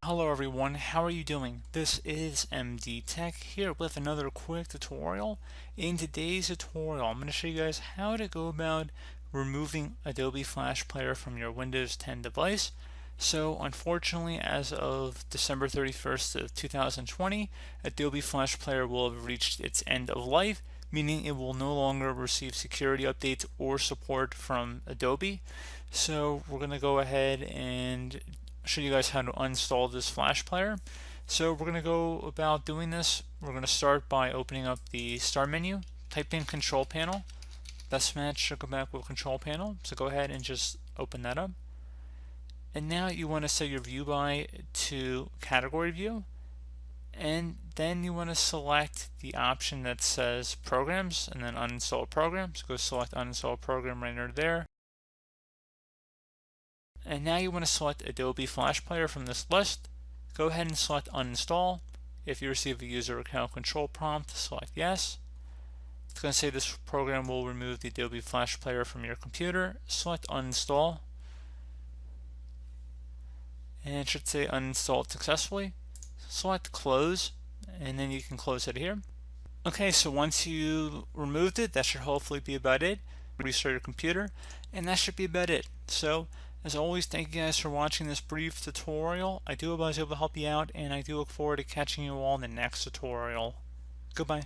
Hello everyone, how are you doing? This is MD Tech here with another quick tutorial. In today's tutorial, I'm going to show you guys how to go about removing Adobe Flash Player from your Windows 10 device. So unfortunately, as of December 31st of 2020, Adobe Flash Player will have reached its end of life, meaning it will no longer receive security updates or support from Adobe. So we're going to go ahead and show you guys how to uninstall this Flash Player. So we're going to go about doing this. We're going to start by opening up the Start menu, type in Control Panel. Best match should go back with Control Panel. So go ahead and just open that up. And now you want to set your view by to Category View. And then you want to select the option that says Programs and then Uninstall Program. So go select Uninstall Program right under there. And now you want to select Adobe Flash Player from this list. Go ahead and select Uninstall. If you receive a user account control prompt, select Yes. It's going to say this program will remove the Adobe Flash Player from your computer. Select Uninstall. And it should say uninstalled successfully. Select Close, and then you can close it here. Okay, so once you removed it, that should hopefully be about it. Restart your computer, and that should be about it. So, as always, thank you guys for watching this brief tutorial. I do hope I was able to help you out, and I do look forward to catching you all in the next tutorial. Goodbye.